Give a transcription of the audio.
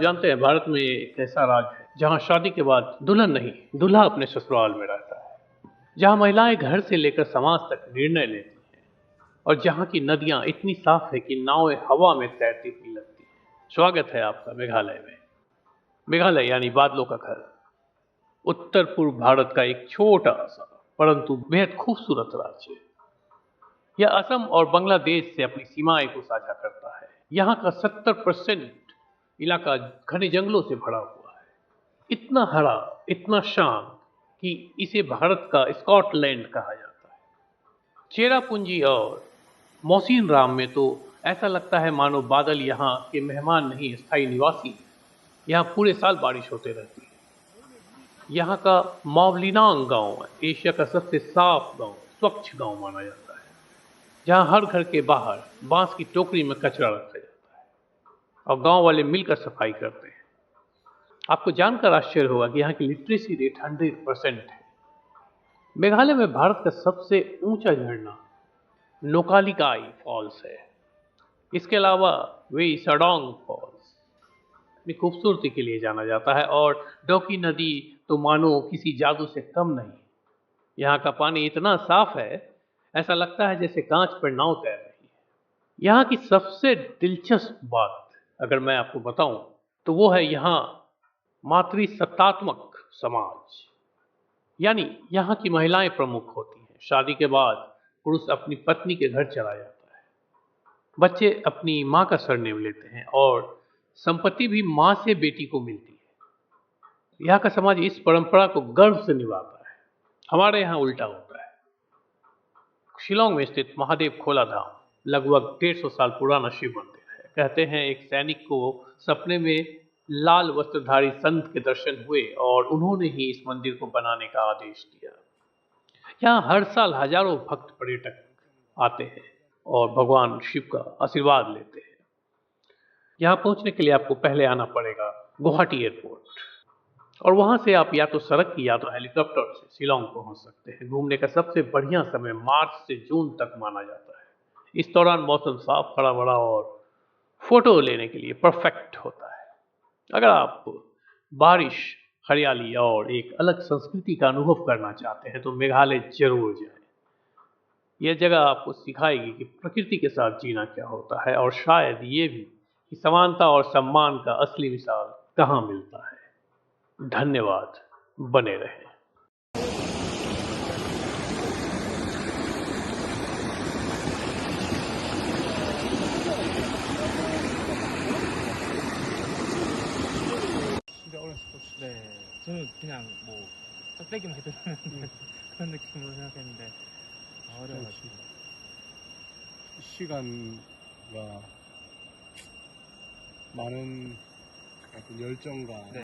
जानते हैं भारत में एक ऐसा राज्य है जहां शादी के बाद दुल्हन नहीं दूल्हा अपने ससुराल में रहता है, जहां महिलाएं घर से लेकर समाज तक निर्णय लेती हैं और जहां की नदियां इतनी साफ है कि नावें हवा में तैरती हुई लगती हैं। स्वागत है आपका मेघालय में। मेघालय यानी बादलों का घर, उत्तर पूर्व भारत का एक छोटा सा परंतु बेहद खूबसूरत राज्य। यह असम और बांग्लादेश से अपनी सीमाएं को साझा करता है। यहाँ का 70% इलाका घने जंगलों से भरा हुआ है, इतना हरा, इतना शांत कि इसे भारत का स्कॉटलैंड कहा जाता है। चेरापूंजी और मौसिन राम में तो ऐसा लगता है मानो बादल यहाँ के मेहमान नहीं, स्थायी निवासी हैं। यहाँ पूरे साल बारिश होते रहती है। यहाँ का मावलिनांग गांव एशिया का सबसे साफ गांव, स्वच्छ गांव माना जाता है, जहाँ हर घर के बाहर बांस की टोकरी में कचरा रखा जाता है और गांव वाले मिलकर सफाई करते हैं। आपको जानकर आश्चर्य होगा कि यहाँ की लिटरेसी रेट 100% है। मेघालय में भारत का सबसे ऊंचा झरना नोकालिकाई फॉल्स है। इसके अलावा वे सडोंग फॉल्स अपनी खूबसूरती के लिए जाना जाता है और डोकी नदी तो मानो किसी जादू से कम नहीं। यहाँ का पानी इतना साफ है, ऐसा लगता है जैसे कांच पर नाव तैर रही है। यहाँ की सबसे दिलचस्प बात अगर मैं आपको बताऊं तो वो है यहाँ मातृसत्तात्मक समाज, यानी यहाँ की महिलाएं प्रमुख होती हैं। शादी के बाद पुरुष अपनी पत्नी के घर चला जाता है, बच्चे अपनी माँ का सरनेम लेते हैं और संपत्ति भी माँ से बेटी को मिलती है। यहाँ का समाज इस परंपरा को गर्व से निभाता है। हमारे यहाँ उल्टा होता है। शिलोंग में स्थित महादेव खोला धाम लगभग 150 साल पुराना शिव मंदिर है। कहते हैं एक सैनिक को सपने में लाल वस्त्रधारी संत के दर्शन हुए और उन्होंने ही इस मंदिर को बनाने का आदेश दिया। यहाँ हर साल हजारों भक्त पर्यटक आते हैं और भगवान शिव का आशीर्वाद लेते हैं। यहाँ पहुंचने के लिए आपको पहले आना पड़ेगा गुवाहाटी एयरपोर्ट और वहां से आप या तो सड़क की या तो हेलीकॉप्टर से शिलोंग पहुंच सकते हैं। घूमने का सबसे बढ़िया समय मार्च से जून तक माना जाता है। इस दौरान मौसम साफ, हरा भरा और फोटो लेने के लिए परफेक्ट होता है। अगर आप बारिश, हरियाली और एक अलग संस्कृति का अनुभव करना चाहते हैं तो मेघालय जरूर जाएं। यह जगह आपको सिखाएगी कि प्रकृति के साथ जीना क्या होता है और शायद ये भी कि समानता और सम्मान का असली मिसाल कहाँ मिलता है। धन्यवाद, बने रहें। 진짜 어려운 스포츠. 네, 저는 그냥 뭐 짝대기만 해두는 그런 느낌으로 생각했는데 어려워가지고 시간과 많은 열정과